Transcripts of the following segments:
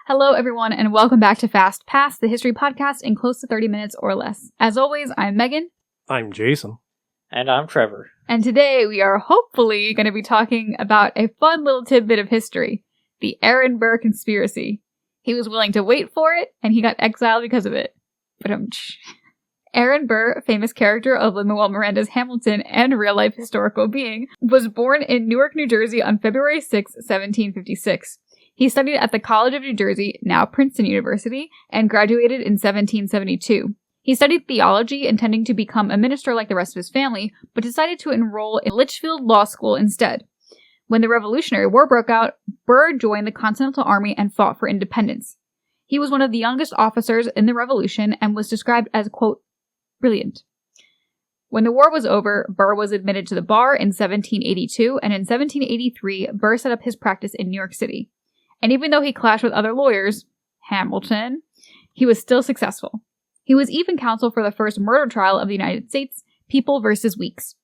Hello, everyone, and welcome back to Fast Pass, the history podcast in close to 30 minutes or less. As always, I'm Megan. I'm Jason. And I'm Trevor. And today we are hopefully going to be talking about a fun little tidbit of history, the Aaron Burr conspiracy. He was willing to wait for it, and he got exiled because of it. Aaron Burr, famous character of Lin-Manuel Miranda's Hamilton and real-life historical being, was born in Newark, New Jersey on February 6, 1756. He studied at the College of New Jersey, now Princeton University, and graduated in 1772. He studied theology, intending to become a minister like the rest of his family, but decided to enroll in Litchfield Law School instead. When the Revolutionary War broke out, Burr joined the Continental Army and fought for independence. He was one of the youngest officers in the Revolution and was described as, quote, brilliant. When the war was over, Burr was admitted to the bar in 1782, and in 1783, Burr set up his practice in New York City. And even though he clashed with other lawyers, Hamilton, he was still successful. He was even counsel for the first murder trial of the United States, People versus Weeks.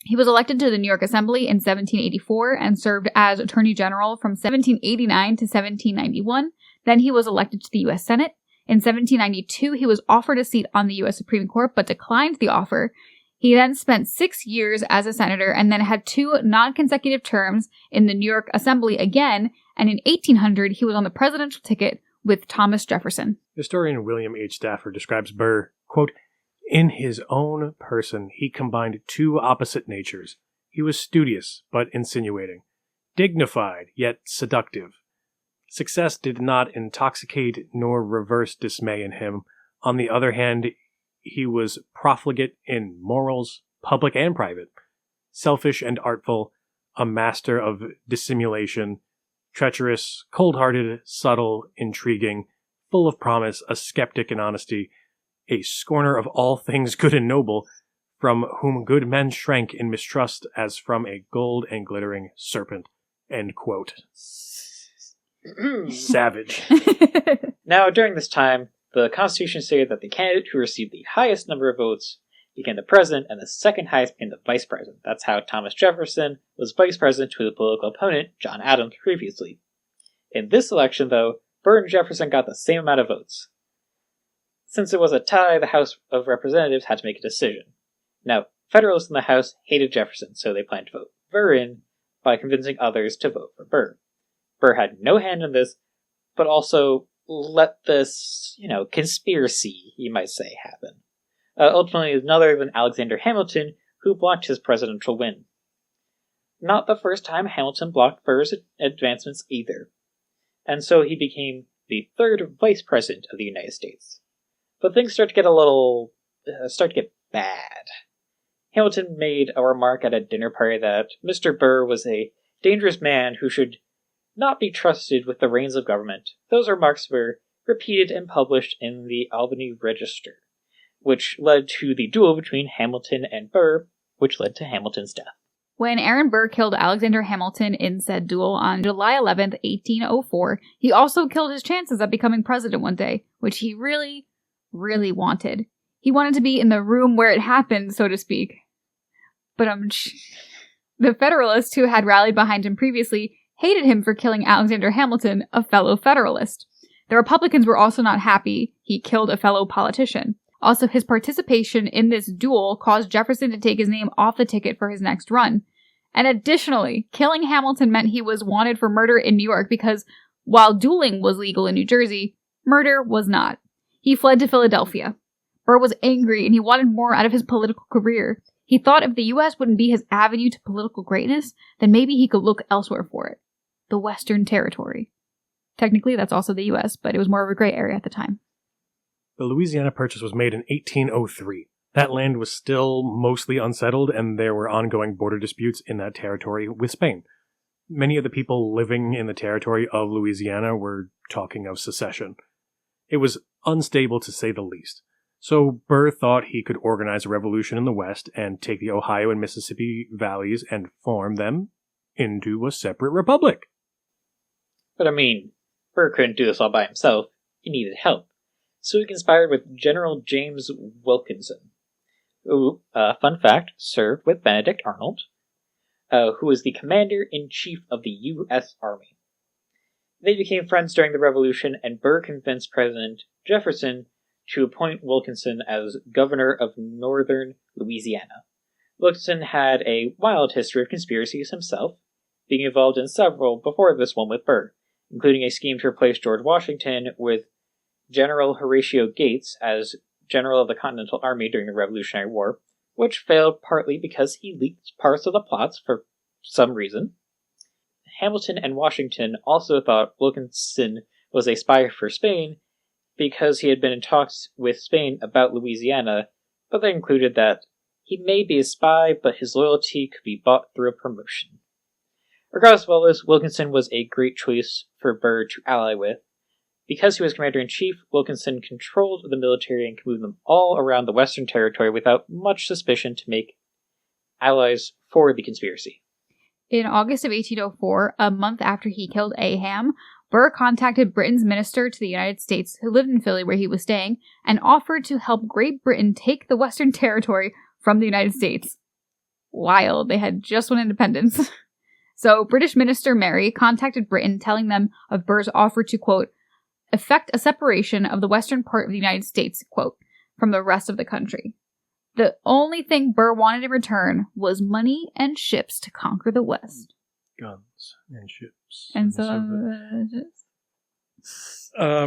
He was elected to the New York Assembly in 1784 and served as Attorney General from 1789 to 1791. Then he was elected to the U.S. Senate. In 1792, he was offered a seat on the U.S. Supreme Court, but declined the offer. He then spent 6 years as a senator and then had 2 non-consecutive terms in the New York Assembly again, and in 1800, he was on the presidential ticket with Thomas Jefferson. Historian William H. Stafford describes Burr, quote, in his own person, he combined 2 opposite natures. He was studious, but insinuating, dignified, yet seductive. Success did not intoxicate nor reverse dismay in him. On the other hand, he was profligate in morals, public and private, selfish and artful, a master of dissimulation, treacherous, cold-hearted, subtle, intriguing, full of promise, a skeptic in honesty, a scorner of all things good and noble, from whom good men shrank in mistrust as from a gold and glittering serpent. End quote. Savage. Now, during this time, the Constitution stated that the candidate who received the highest number of votes became the president, and the second highest became the vice president. That's how Thomas Jefferson was vice president to the political opponent, John Adams, previously. In this election, though, Burr and Jefferson got the same amount of votes. Since it was a tie, the House of Representatives had to make a decision. Now, Federalists in the House hated Jefferson, so they planned to vote Burr in by convincing others to vote for Burr. Burr had no hand in this, but also let this, conspiracy, you might say, happen. Ultimately, it was none other than Alexander Hamilton who blocked his presidential win. Not the first time Hamilton blocked Burr's advancements either, and so he became the 3rd vice president of the United States. But things start to get bad. Hamilton made a remark at a dinner party that Mr. Burr was a dangerous man who should not be trusted with the reins of government. Those remarks were repeated and published in the Albany Register, which led to the duel between Hamilton and Burr, which led to Hamilton's death. When Aaron Burr killed Alexander Hamilton in said duel on July 11th, 1804, he also killed his chances of becoming president one day, which he really, really wanted. He wanted to be in the room where it happened, so to speak. But the Federalists who had rallied behind him previously hated him for killing Alexander Hamilton, a fellow Federalist. The Republicans were also not happy he killed a fellow politician. Also, his participation in this duel caused Jefferson to take his name off the ticket for his next run. And additionally, killing Hamilton meant he was wanted for murder in New York because, while dueling was legal in New Jersey, murder was not. He fled to Philadelphia. Burr was angry and he wanted more out of his political career. He thought if the U.S. wouldn't be his avenue to political greatness, then maybe he could look elsewhere for it. The Western Territory. Technically, that's also the U.S., but it was more of a gray area at the time. The Louisiana Purchase was made in 1803. That land was still mostly unsettled, and there were ongoing border disputes in that territory with Spain. Many of the people living in the territory of Louisiana were talking of secession. It was unstable to say the least. So Burr thought he could organize a revolution in the West and take the Ohio and Mississippi valleys and form them into a separate republic. But Burr couldn't do this all by himself. He needed help. So he conspired with General James Wilkinson, who, fun fact, served with Benedict Arnold, who was the commander-in-chief of the U.S. Army. They became friends during the Revolution, and Burr convinced President Jefferson to appoint Wilkinson as governor of northern Louisiana. Wilkinson had a wild history of conspiracies himself, being involved in several before this one with Burr, including a scheme to replace George Washington with General Horatio Gates as General of the Continental Army during the Revolutionary War, which failed partly because he leaked parts of the plots for some reason. Hamilton and Washington also thought Wilkinson was a spy for Spain because he had been in talks with Spain about Louisiana, but they concluded that he may be a spy, but his loyalty could be bought through a promotion. Regardless of all this, Wilkinson was a great choice for Burr to ally with. Because he was commander-in-chief, Wilkinson controlled the military and could move them all around the Western Territory without much suspicion to make allies for the conspiracy. In August of 1804, a month after he killed Aham, Burr contacted Britain's minister to the United States, who lived in Philly where he was staying, and offered to help Great Britain take the Western Territory from the United States. Wild, they had just won independence. So British Minister Mary contacted Britain, telling them of Burr's offer to, quote, effect a separation of the western part of the United States, quote, from the rest of the country. The only thing Burr wanted in return was money and ships to conquer the West. Guns and ships. And so...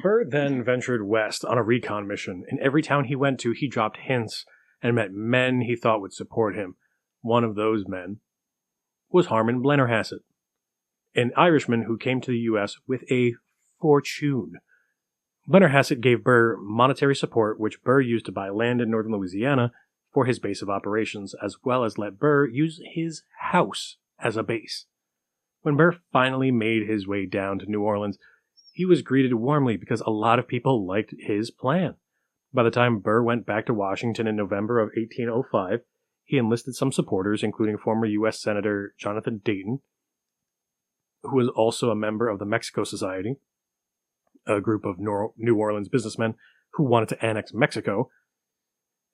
Burr then ventured west on a recon mission. In every town he went to, he dropped hints and met men he thought would support him. One of those men was Harman Blennerhassett, an Irishman who came to the U.S. with a fortune. Blennerhassett gave Burr monetary support, which Burr used to buy land in northern Louisiana for his base of operations, as well as let Burr use his house as a base. When Burr finally made his way down to New Orleans, he was greeted warmly because a lot of people liked his plan. By the time Burr went back to Washington in November of 1805, he enlisted some supporters, including former U.S. Senator Jonathan Dayton, who was also a member of the Mexico Society, a group of New Orleans businessmen who wanted to annex Mexico.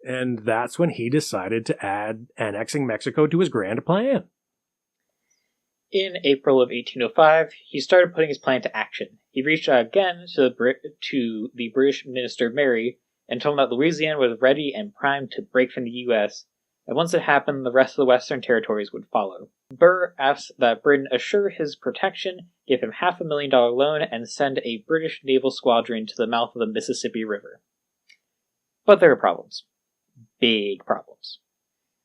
And that's when he decided to add annexing Mexico to his grand plan. In April of 1805, he started putting his plan to action. He reached out again to the British Minister Mary and told him that Louisiana was ready and primed to break from the U.S., and once it happened, the rest of the Western territories would follow. Burr asked that Britain assure his protection, give him $500,000 loan, and send a British naval squadron to the mouth of the Mississippi River. But there were problems. Big problems.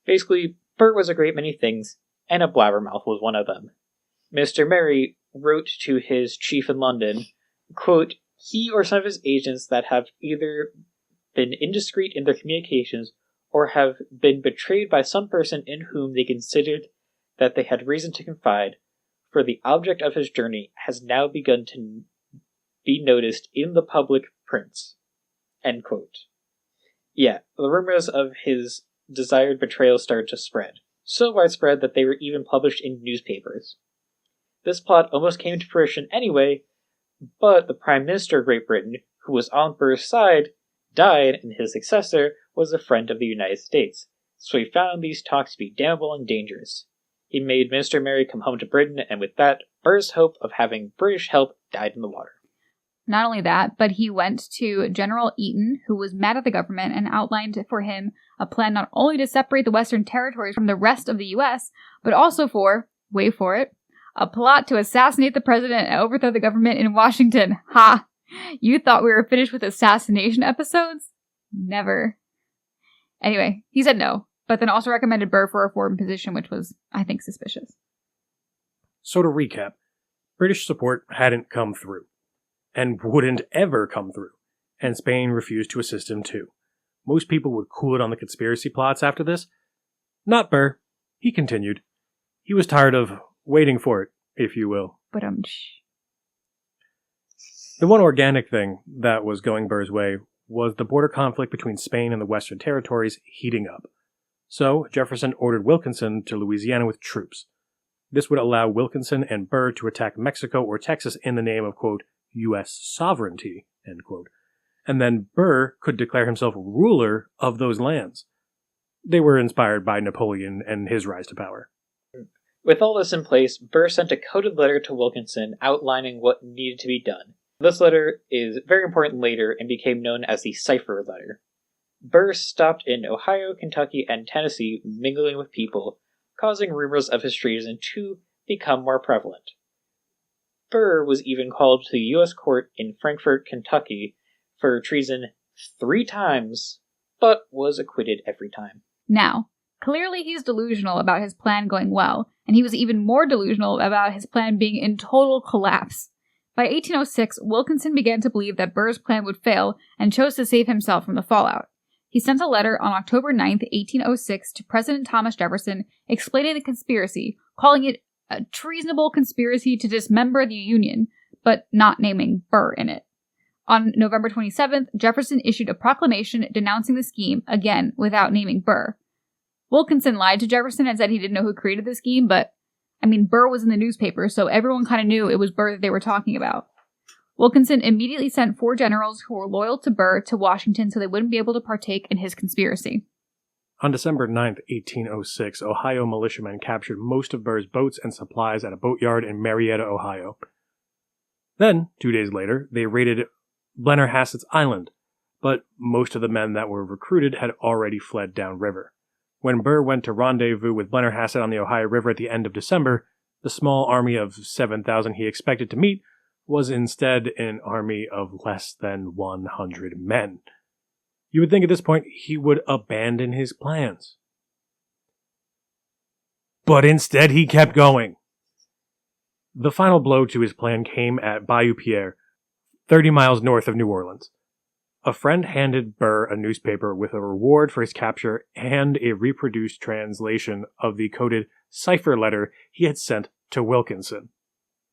Basically, Burr was a great many things, and a blabbermouth was one of them. Mr. Mary wrote to his chief in London, quote, he or some of his agents that have either been indiscreet in their communications or have been betrayed by some person in whom they considered that they had reason to confide, for the object of his journey has now begun to be noticed in the public prints. End quote. Yeah, the rumors of his desired betrayal started to spread, so widespread that they were even published in newspapers. This plot almost came to fruition anyway, but the Prime Minister of Great Britain, who was on Burr's side, died, and his successor was a friend of the United States, so he found these talks to be damnable and dangerous. He made Minister Mary come home to Britain, and with that, Burr's hope of having British help died in the water. Not only that, but he went to General Eaton, who was mad at the government, and outlined for him a plan not only to separate the Western territories from the rest of the U.S., but also for, wait for it, a plot to assassinate the president and overthrow the government in Washington. Ha! You thought we were finished with assassination episodes? Never. Anyway, he said no, but then also recommended Burr for a foreign position, which was, I think, suspicious. So to recap, British support hadn't come through, and wouldn't ever come through, and Spain refused to assist him too. Most people would cool it on the conspiracy plots after this. Not Burr. He continued. He was tired of waiting for it, if you will. But The one organic thing that was going Burr's way was the border conflict between Spain and the Western territories heating up. So Jefferson ordered Wilkinson to Louisiana with troops. This would allow Wilkinson and Burr to attack Mexico or Texas in the name of, quote, U.S. sovereignty, end quote. And then Burr could declare himself ruler of those lands. They were inspired by Napoleon and his rise to power. With all this in place, Burr sent a coded letter to Wilkinson outlining what needed to be done. This letter is very important later and became known as the Cipher Letter. Burr stopped in Ohio, Kentucky, and Tennessee mingling with people, causing rumors of his treason to become more prevalent. Burr was even called to the U.S. court in Frankfort, Kentucky, for treason 3 times, but was acquitted every time. Now, clearly he's delusional about his plan going well, and he was even more delusional about his plan being in total collapse. By 1806, Wilkinson began to believe that Burr's plan would fail and chose to save himself from the fallout. He sent a letter on October 9, 1806 to President Thomas Jefferson explaining the conspiracy, calling it a treasonable conspiracy to dismember the Union, but not naming Burr in it. On November 27th, Jefferson issued a proclamation denouncing the scheme, again without naming Burr. Wilkinson lied to Jefferson and said he didn't know who created the scheme, but, Burr was in the newspaper, so everyone kind of knew it was Burr that they were talking about. Wilkinson immediately sent 4 generals who were loyal to Burr to Washington so they wouldn't be able to partake in his conspiracy. On December 9, 1806, Ohio militiamen captured most of Burr's boats and supplies at a boatyard in Marietta, Ohio. Then, 2 days later, they raided Blennerhassett's Island, but most of the men that were recruited had already fled downriver. When Burr went to rendezvous with Blennerhassett on the Ohio River at the end of December, the small army of 7,000 he expected to meet was instead an army of less than 100 men. You would think at this point he would abandon his plans. But instead he kept going. The final blow to his plan came at Bayou Pierre, 30 miles north of New Orleans. A friend handed Burr a newspaper with a reward for his capture and a reproduced translation of the coded cipher letter he had sent to Wilkinson.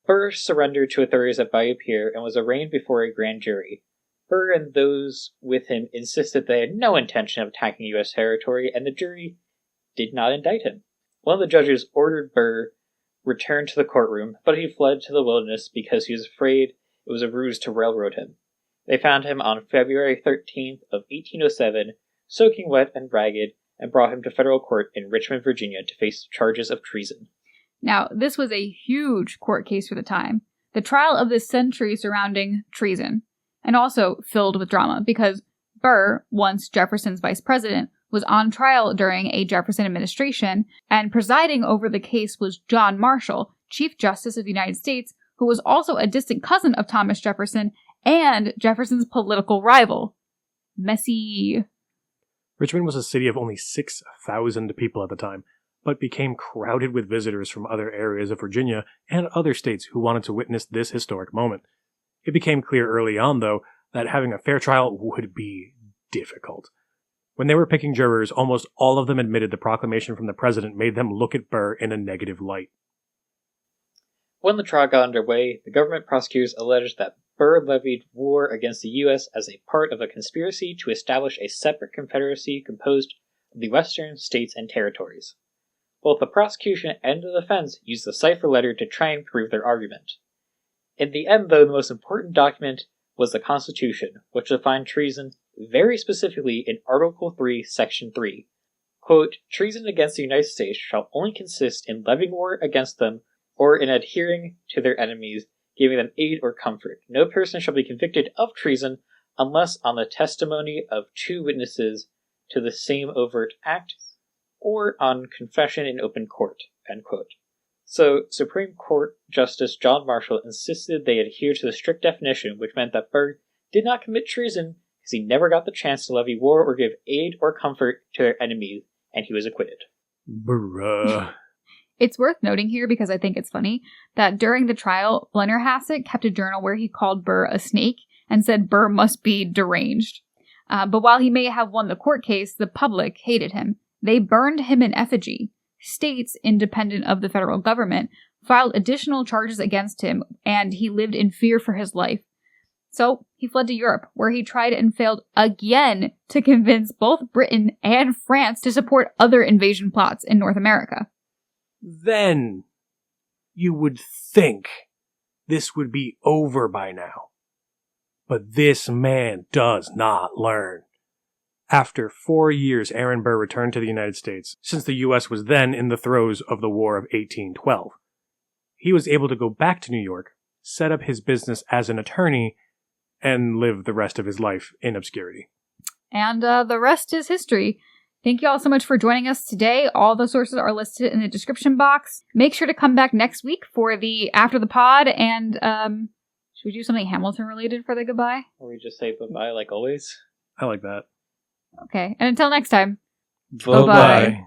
Burr surrendered to authorities at Bayou Pierre and was arraigned before a grand jury. Burr and those with him insisted they had no intention of attacking U.S. territory, and the jury did not indict him. One of the judges ordered Burr returned to the courtroom, but he fled to the wilderness because he was afraid it was a ruse to railroad him. They found him on February 13th of 1807, soaking wet and ragged, and brought him to federal court in Richmond, Virginia, to face charges of treason. Now, this was a huge court case for the time, the trial of the century surrounding treason, and also filled with drama because Burr, once Jefferson's vice president, was on trial during a Jefferson administration, and presiding over the case was John Marshall, Chief Justice of the United States, who was also a distant cousin of Thomas Jefferson and Jefferson's political rival. Messy. Richmond was a city of only 6,000 people at the time, but became crowded with visitors from other areas of Virginia and other states who wanted to witness this historic moment. It became clear early on, though, that having a fair trial would be difficult. When they were picking jurors, almost all of them admitted the proclamation from the president made them look at Burr in a negative light. When the trial got underway, the government prosecutors alleged that Burr levied war against the U.S. as a part of a conspiracy to establish a separate confederacy composed of the western states and territories. Both the prosecution and the defense used the cipher letter to try and prove their argument. In the end, though, the most important document was the Constitution, which defined treason very specifically in Article 3, Section 3. Quote, "Treason against the United States shall only consist in levying war against them or in adhering to their enemies, giving them aid or comfort. No person shall be convicted of treason unless on the testimony of 2 witnesses to the same overt act or on confession in open court." End quote. So, Supreme Court Justice John Marshall insisted they adhere to the strict definition, which meant that Burr did not commit treason because he never got the chance to levy war or give aid or comfort to their enemies, and he was acquitted. Bruh. It's worth noting here, because I think it's funny, that during the trial, Blennerhassett kept a journal where he called Burr a snake and said Burr must be deranged. But while he may have won the court case, the public hated him. They burned him in effigy. States, independent of the federal government, filed additional charges against him, and he lived in fear for his life. So he fled to Europe, where he tried and failed again to convince both Britain and France to support other invasion plots in North America. Then you would think this would be over by now. But this man does not learn. After 4 years, Aaron Burr returned to the United States, since the U.S. was then in the throes of the War of 1812. He was able to go back to New York, set up his business as an attorney, and live the rest of his life in obscurity. And the rest is history. Thank you all so much for joining us today. All the sources are listed in the description box. Make sure to come back next week for the After the Pod, and should we do something Hamilton related for the goodbye? Or we just say bye-bye like always? I like that. Okay, and until next time. Bye-bye.